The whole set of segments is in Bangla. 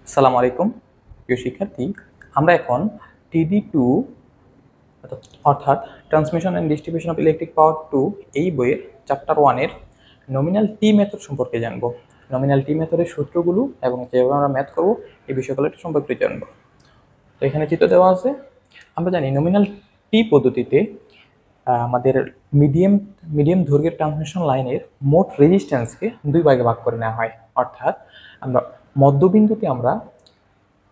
আসসালামু আলাইকুম প্রিয় শিক্ষার্থী। আমরা এখন TD2 অর্থাৎ transmission and distribution of electric power 2 এই বইয়ের চ্যাপ্টার 1 এর নমিনাল টি মেথড সম্পর্কে জানব। নমিনাল টি মেথডের সূত্রগুলো এবং যেভাবে আমরা ম্যাথ করব এই বিষয়গুলো সম্পর্কে জানব। তো এখানে চিত্র দেওয়া আছে। আমরা জানি নমিনাল টি পদ্ধতিতে আমাদের মিডিয়াম দৈর্ঘ্যের ট্রান্সমিশন লাইনের মোট রেজিস্ট্যান্সকে দুই ভাগে ভাগ করে নেওয়া হয়। অর্থাৎ আমরা মধ্যবিন্দুতে আমরা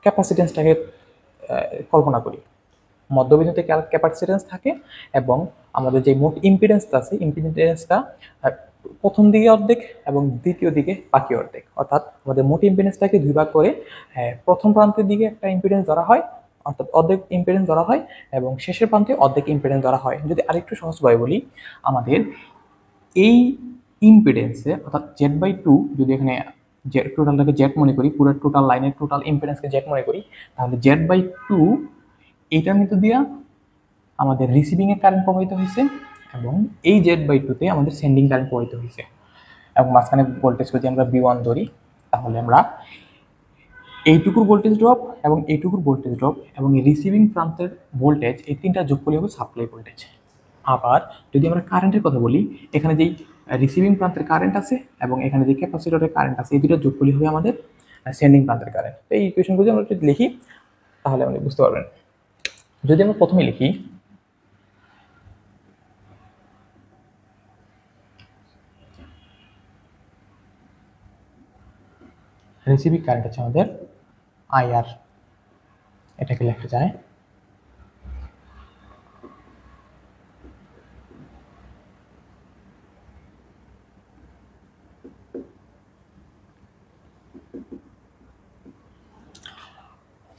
ক্যাপাসিটেন্সটাকে কল্পনা করি। মধ্যবিন্দুতে ক্যাপাসিটেন্স থাকে এবং আমাদের যে মোট ইম্পিডেন্সটা আছে ইম্পিডেন্সটা প্রথম দিকে অর্ধেক এবং দ্বিতীয় দিকে বাকি অর্ধেক। অর্থাৎ আমাদের মোট ইম্পিডেন্সটাকে দুই ভাগ করে প্রথম প্রান্তের দিকে একটা ইম্পিডেন্স ধরা হয়, অর্থাৎ অর্ধেক ইম্পিডেন্স ধরা হয়, এবং শেষের প্রান্তে অর্ধেক ইম্পিডেন্স ধরা হয়। যদি আরেকটু সহজভাবে বলি, আমাদের এই ইম্পিডেন্সে অর্থাৎ Z/2 যদি এখানে টোটালটাকে জেড মনে করি, পুরো টোটাল লাইনের টোটাল ইম্পিডেন্সকে জেড মনে করি, তাহলে Z/2 এইটার মধ্যে দিয়া আমাদের রিসিভিং এর কারেন্ট প্রবাহিত হয়েছে এবং এই Z/2 আমাদের সেন্ডিং কারেন্ট প্রবাহিত হয়েছে এবং মাঝখানে ভোল্টেজ যদি আমরা V1 ধরি, তাহলে আমরা এইটুকুর ভোল্টেজ ড্রপ এবং এইটুকুর ভোল্টেজ ড্রপ এবং রিসিভিং প্রান্তের ভোল্টেজ এই তিনটা যোগ করলে হবে সাপ্লাই ভোল্টেজ। আবার যদি আমরা কারেন্টের কথা বলি, এখানে যেই রিসিভিং প্রান্তের কারেন্ট আছে এবং এখানে যে ক্যাপাসিটরের কারেন্ট আছে, এই দুটো যোগ করলে হবে আমাদের সেন্ডিং প্রান্তের কারেন্ট। তো এই ইকুয়েশনগুলো আমরা যদি লিখি তাহলে আপনি বুঝতে পারবেন। যদি আমরা প্রথমে লিখি রিসিভিং কারেন্ট আছে আমাদের IR, এটাকে লেখা যায়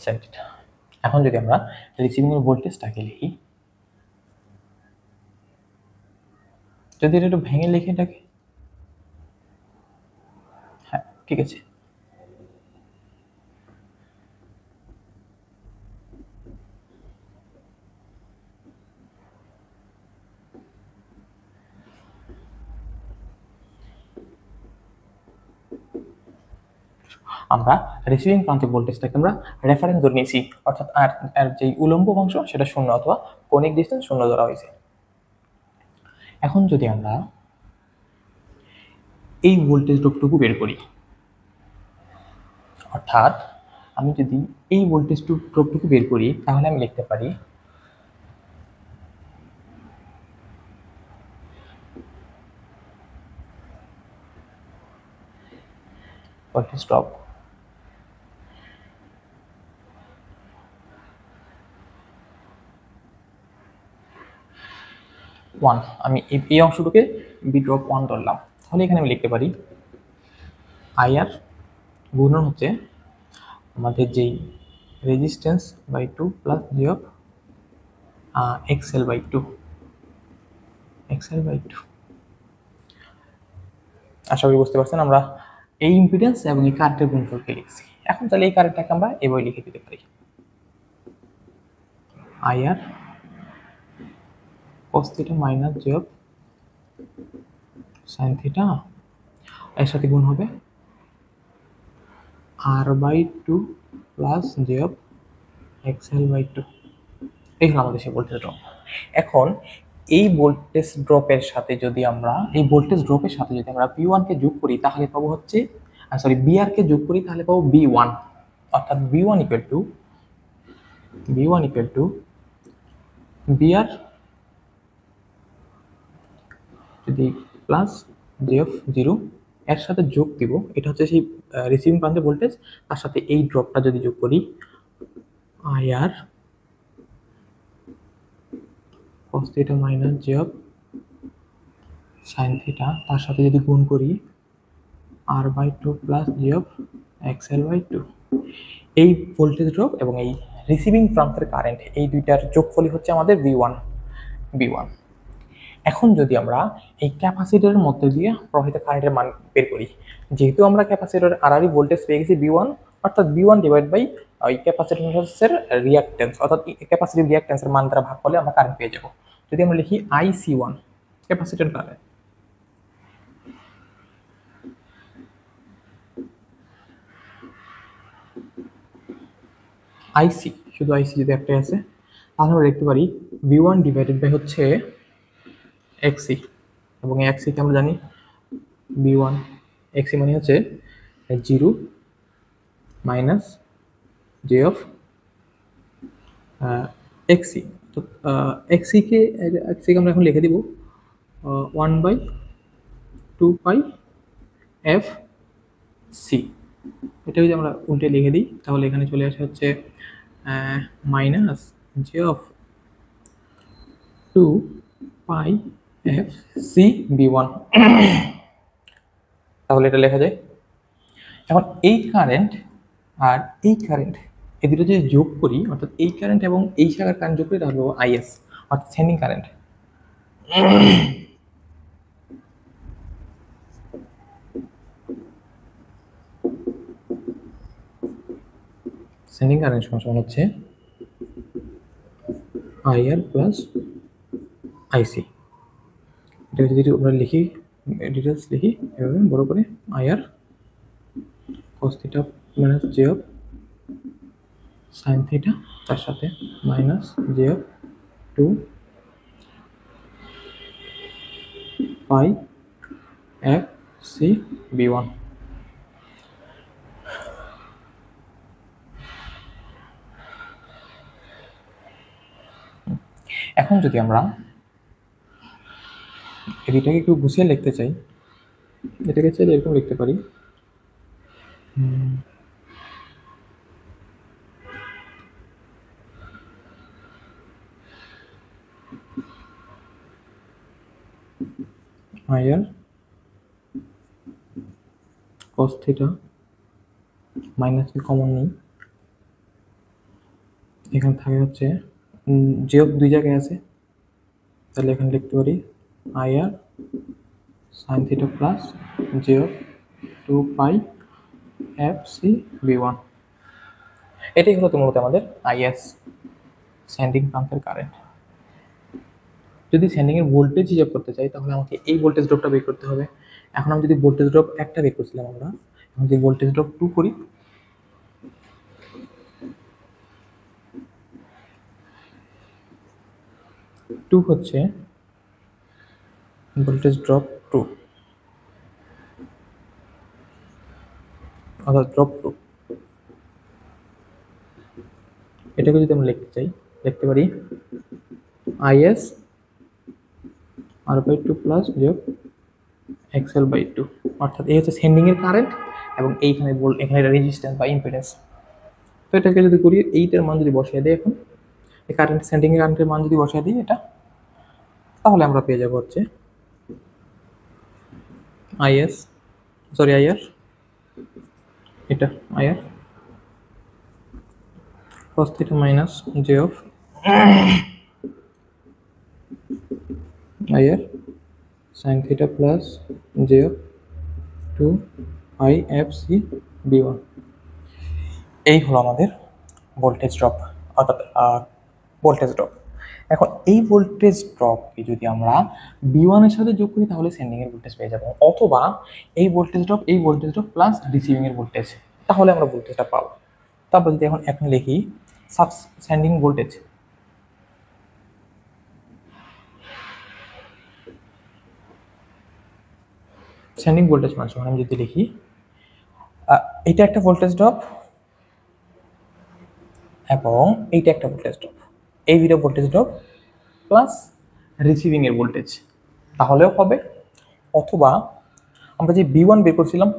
সেন্টিটা। এখন যদি আমরা রিসিভিং এর ভোল্টেজটাকে লিখি, যদি এটা একটু ভেঙে লিখি এটাকে, হ্যাঁ ঠিক আছে। আমরা রিসিভিং প্রান্তে ভোল্টেজটাকে আমরা রেফারেন্স ধরে নিয়েছি, অর্থাৎ আর যে উলম্ব অংশ সেটা শূন্য অথবা কনিক ডিস্টেন্স শূন্য ধরা হয়েছে। এখন যদি আমরা এই ভোল্টেজ ড্রপটুকু বের করি, অর্থাৎ আমি যদি এই ভোল্টেজ ড্রপটুকু বের করি, তাহলে আমি লিখতে পারি ভোল্টেজ ড্রপ ওয়ান, আমি এই অংশটুকে বি ড্রপ ওয়ান ধরলাম। তাহলে এখানে আমি লিখতে পারি IR গুণন হচ্ছে আমাদের যেই resistance by 2 plus j of XL/2। আশা করি বুঝতে পারছেন, আমরা এই ইম্পিডেন্স এবং এই কারেন্টের গুণফলকে লিখছি। এখন তাহলে এই কারেন্টটাকে আমরা এভাবে লিখে দিতে পারি IR cos θ minus j of sin θ, এর সাথে গুণ হবে R/2 plus j of XL/2। এই হলো আমাদের সেই ভোল্টেজ ড্রপ। এখন এই ভোল্টেজ ড্রপের সাথে যদি আমরা V1 কে যোগ করি, তাহলে পাবো হচ্ছে BR কে যোগ করি, তাহলে পাবো B1। অর্থাৎ V1 ইকুয়াল টু BR যদি প্লাস জি অফ 0 এর সাথে যোগ দিব, এটা হচ্ছে সেই রিসিভিং প্রান্তে ভোল্টেজ, তার সাথে এই ড্রপটা যদি যোগ করি IR cos θ minus j of sin θ, তার সাথে যদি গুণ করি R/2 plus j of XL/2। এই ভোল্টেজ ড্রপ এবং এই রিসিভিং প্রান্তের কারেন্ট, এই দুইটার যোগফলই হচ্ছে আমাদের V1। এখন যদি আমরা এই ক্যাপাসিটরের মধ্যে দিয়ে প্রবাহিত কারেন্টের মান বের করি, যেহেতু আমরা ক্যাপাসিটরের আরআরই ভোল্টেজ পেয়ে গেছি V1, অর্থাৎ V1 ডিভাইড বাই ওই ক্যাপাসিটরের রিঅ্যাকট্যান্স, অর্থাৎ ক্যাপাসিটিভ রিঅ্যাকট্যান্সের মান দ্বারা ভাগ করলে আমরা কারেন্ট পেয়ে যাব। যদি আমরা লিখি IC1 ক্যাপাসিটর কারেন্ট, আইসি, শুধু আইসি যদি একটাই আছে, তাহলে আমরা লিখতে পারি V1 ডিভাইডেড বাই হচ্ছে এক্সি, এবং এই এক্সিকে আমরা জানি V1 এক্সি মানে হচ্ছে 0 মাইনাস জে অফ এক্সি। তো এক্সিকে আমরা এখন লিখে দিব 1/2 পাই এফ সি। এটা যদি আমরা উল্টে লিখে দিই তাহলে এখানে চলে আসে হচ্ছে minus j of 2 pi f c V1। তাহলে এটা লেখা যায়। এখন এই কারেন্ট আর এই কারেন্ট এই দুটো যদি যোগ করি, অর্থাৎ এই কারেন্ট এবং এই শাখার কারেন্ট যোগ করি, তাহলে হলো আইএস, অর্থাৎ সেন্ডিং কারেন্ট। সেন্ডিং কারেন্ট সমান হচ্ছে আইআর প্লাস আইসি। এটা যদি আমরা লিখি, ডিটেলস লিখি এভাবে বড় করে, IR cos theta minus j of sine theta, তার সাথে minus j of 2 pi f c V1। এখন যদি আমরা এটাকে একটু গুছিয়ে লিখতে চাই, এটাকে চাইলে এরকম লিখতে পারি, IR cos theta minus common নেই, এখানে থাকে হচ্ছে জে অফ দুই জায়গায় আছে, তাহলে এখানে লিখতে পারি IR sine theta plus j of 2 pi f c V1। এটাই হলো মূলত আমাদের আইএস, সেন্ডিং পাম্পের কারেন্ট। যদি সেন্ডিং এর ভোল্টেজ হিসাব করতে চাই তাহলে আমাকে এই ভোল্টেজ ড্রপটা বের করতে হবে। এখন আমি যদি ভোল্টেজ ড্রপ একটা বের করছিলাম আমরা, এখন যদি ভোল্টেজ ড্রপ 2 করি, টু হচ্ছে ভোল্টেজ ড্রপ 2, অর্থাৎ ড্রপ 2। এটাকে যদি আমরা লিখতে চাই, লিখতে পারি আইএস R/2 প্লাস যোগ XL/2, অর্থাৎ এই হচ্ছে সেন্ডিং এর কারেন্ট এবং এইখানে এখানে রেজিস্ট্যান্স বা ইম্পিডেন্স। তো এটাকে যদি করি, এইটার মান যদি বসিয়ে দিই, এখন এই কারেন্ট সেন্ডিং এর কারেন্টের মান যদি বসিয়ে দিই এটা, তাহলে আমরা পেয়ে যাব হচ্ছে আইএস, সরি আইআর, এটা IR cos theta minus j of IR sine theta plus j of 2 f c V1। এই হলো আমাদের ভোল্টেজ ড্রপ, অর্থাৎ ভোল্টেজ ড্রপ। এখন এই ভোল্টেজ ড্রপকে যদি আমরা V1 এর সাথে যোগ করি তাহলে সেন্ডিং এর ভোল্টেজ পেয়ে যাবো, অথবা এই ভোল্টেজ ড্রপ প্লাস রিসিভিং এর ভোল্টেজ, তাহলে আমরা ভোল্টেজটা পাবো। তারপর যদি এখন লিখি সেন্ডিং ভোল্টেজ, সেন্ডিং ভোল্টেজ মান সমান আমি যদি লিখি, এটা একটা ভোল্টেজ ড্রপ এবং এইটা একটা ভোল্টেজ ড্রপ, এই দুটো ভোল্টেজ ড্রপ প্লাস রিসিভিং এর ভোল্টেজ, তাহলেও হবে। অথবা আমরা যে V1 বের করছিলাম,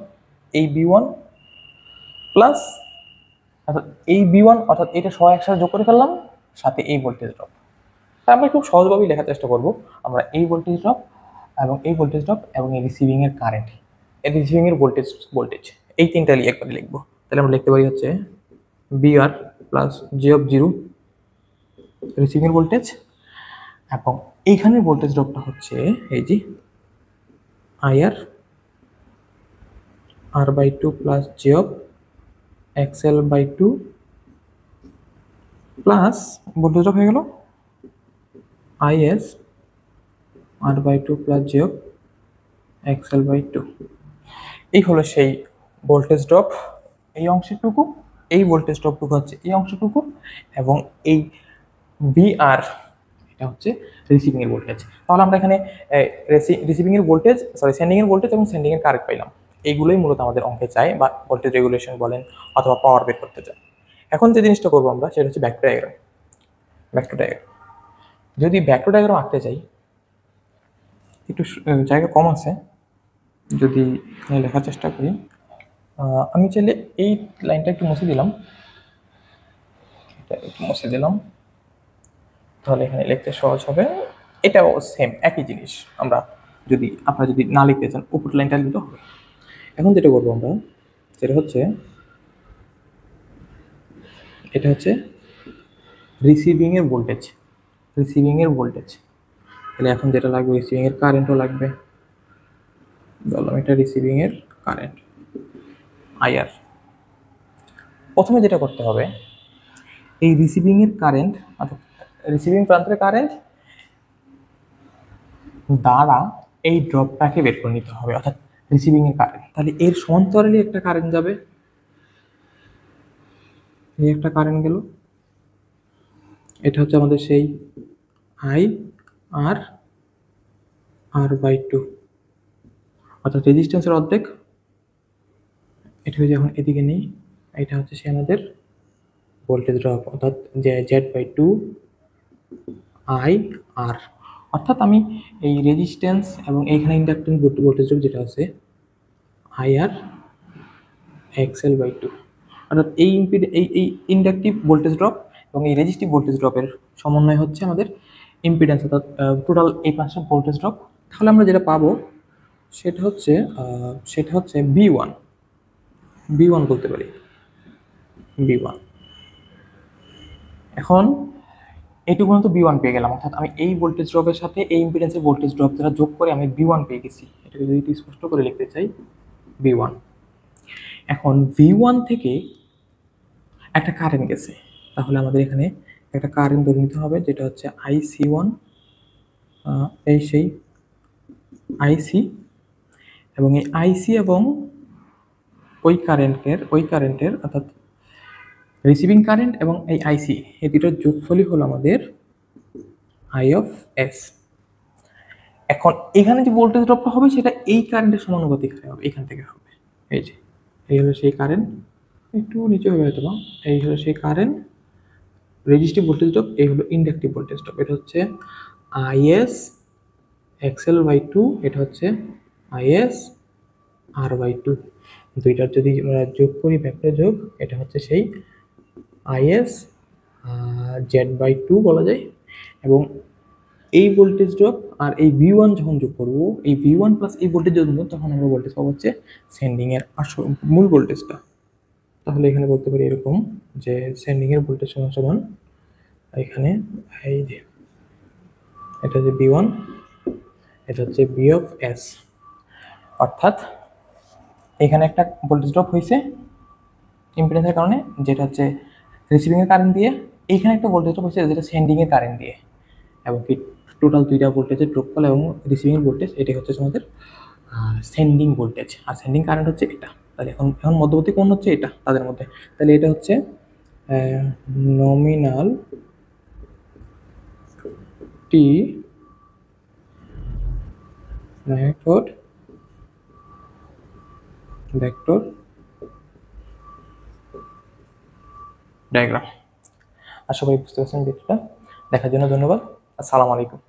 এই V1 প্লাস, অর্থাৎ এই V1, অর্থাৎ এটা সহ একসাথে যোগ করে ফেললাম সাথে এই ভোল্টেজ ড্রপ। তাই আমরা খুব সহজভাবেই লেখার চেষ্টা করব, আমরা এই ভোল্টেজ ড্রপ এবং এই ভোল্টেজ ড্রপ এবং এই রিসিভিং এর কারেন্ট, এই রিসিভিং এর ভোল্টেজ এই তিনটা একবারে লিখবো। তাহলে আমরা লিখতে পারি হচ্ছে VR plus j of 0 receiving voltage, এবং এইখানের ভোল্টেজ ড্রপটা হচ্ছে এই যে IR R/2 plus j of XL/2 plus voltage drop হয়ে গেল is R/2 plus j of XL/2। এই হলো সেই ভোল্টেজ ড্রপ এই অংশেরটুকু, এই ভোল্টেজ ড্রপটুকু হচ্ছে এই অংশটুকু, এবং এই বিআর এটা হচ্ছে রিসিভিং এর ভোল্টেজ। তাহলে আমরা এখানে রিসিভিং এর ভোল্টেজ, সেন্ডিং এর ভোল্টেজ এবং সেন্ডিং এর কারেন্ট পাইলাম। এইগুলোই মূলত আমাদের অঙ্কে চাই, বা ভোল্টেজ রেগুলেশন বলেন অথবা পাওয়ার বের করতে চাই। এখন যে জিনিসটা করবো আমরা সেটা হচ্ছে ভেক্টর ডায়াগ্রাম। ভেক্টর ডায়াগ্রাম যদি ভেক্টর ডায়াগ্রাম আঁকতে চাই, একটু জায়গা কম আছে, যদি লেখার চেষ্টা করি, আমি চাইলে এই লাইনটা একটু মুছে দিলাম, এটা একটু মুছে দিলাম, তাহলে এখানে লিখতে সহজ হবে। এটাও সেম একই জিনিস। আপনারা যদি না লিখতে চান উপর লাইনটা লিখতে হবে। এখন যেটা করবো আমরা, সেটা হচ্ছে এটা হচ্ছে রিসিভিং এর ভোল্টেজ, রিসিভিং এর ভোল্টেজ। তাহলে এখন যেটা লাগবে, রিসিভিং এর কারেন্টও লাগবে। বললাম এটা রিসিভিং এর কারেন্ট আইআর। প্রথমে যেটা করতে হবে, এই রিসিভিং এর কারেন্ট অর্থাৎ রিসিভিং প্রান্তের কারেন্ট দ্বারা এই ড্রপটাকে বের করে নিতে হবে, অর্থাৎ রিসিভিং এর কারেন্ট। তাহলে এর সমান্তরালে একটা কারেন্ট যাবে, এই একটা কারেন্ট গেল, এটা হচ্ছে আমাদের সেই I R R by two, অর্থাৎ রেজিস্ট্যান্সের অর্ধেক। এটা যখন এদিকে নেই, এটা হচ্ছে সে আমাদের ভোল্টেজ ড্রপ, অর্থাৎ জেড বাই টু আই আর। অর্থাৎ আমি এই রেজিস্ট্যান্স এবং এইখানে ইন্ডাক্টেন্স ভোল্টেজ ড্রপ যেটা আছে I R XL by two, অর্থাৎ এই ইন্ডাকটিভ ভোল্টেজ ড্রপ এবং এই রেজিস্টিভ ভোল্টেজ ড্রপের সমন্বয় হচ্ছে আমাদের ইম্পিডেন্স, অর্থাৎ টোটাল এই পাঁচটা ভোল্টেজ ড্রপ। তাহলে আমরা যেটা পাবো সেটা হচ্ছে বি ওয়ান বলতে পারি, বি ওয়ান। এখন এইটুকু পর্যন্ত বি ওয়ান পেয়ে গেলাম, অর্থাৎ আমি এই ভোল্টেজ ড্রপের সাথে এই ইম্পিডেন্সের ভোল্টেজ ড্রপ যারা যোগ করে আমি বি ওয়ান পেয়ে গেছি। এটাকে যদি একটু স্পষ্ট করে লিখতে চাই, বি ওয়ান। এখন ভি ওয়ান থেকে একটা কারেন্ট গেছে, তাহলে আমাদের এখানে একটা কারেন্ট ধরে নিতে হবে, যেটা হচ্ছে আইসি ওয়ান, এই সেই আইসি, এবং এই আইসি এবং ওই কারেন্টের অর্থাৎ রিসিভিং কারেন্ট এবং এই আইসি, এই দুটোর যোগফলই হলো আমাদের আই অফ এস। এখন এখানে যে ভোল্টেজ ড্রপটা হবে সেটা এই কারেন্টের সমানুপাতিক হবে, এখান থেকে হবে। এই যে এই হলো সেই কারেন্ট, একটু নিচে হবে হয়তো, এই হলো সেই কারেন্ট রেজিস্টিভ ভোল্টেজ ড্রপ, এই হলো ইন্ডাকটিভ ভোল্টেজ ড্রপ। এটা হচ্ছে আইএস এক্সএল বাই টু, এটা হচ্ছে আইএস আর বাই টু। দুইটার যদি আমরা যোগ করি, ভেক্টর যোগ, এটা হচ্ছে সেই আইএস জেড বাই টু বলা যায়। এবং এই ভোল্টেজ ড্রপ আর এই ভি ওয়ান যখন যোগ করবো, এই ভি ওয়ান প্লাস এই ভোল্টেজ যোগ করবো, তখন আমরা ভোল্টেজ পাবো হচ্ছে সেন্ডিং এর মূল ভোল্টেজটা। তাহলে এখানে বলতে পারি এরকম যে সেন্ডিং এর ভোল্টেজ সমান সমান এখানে এই যে এটা হচ্ছে বি ওয়ান, এটা হচ্ছে বি অফ এস। অর্থাৎ এখানে একটা ভোল্টেজ ড্রপ হয়েছে ইম্পিডেন্সের কারণে, যেটা হচ্ছে রিসিভিং এর কারেন্ট দিয়ে, এইখানে একটা ভোল্টেজ ড্রপ হয়েছে যেটা সেন্ডিং এর কারেন্ট দিয়ে, এবং কি টোটাল দুইটা ভোল্টেজের ড্রপফল এবং রিসিভিং ভোল্টেজ, এটাই হচ্ছে আমাদের সেন্ডিং ভোল্টেজ, আর সেন্ডিং কারেন্ট হচ্ছে এটা। তাহলে এখন মধ্যবর্তী কোণ হচ্ছে এটা তাদের মধ্যে। তাহলে এটা হচ্ছে নমিনাল টি ভেক্টর ডায়াগ্রাম। আশা করি বুঝতে পারছেন ভিডিওটা। দেখার জন্য ধন্যবাদ। আসসালামু আলাইকুম।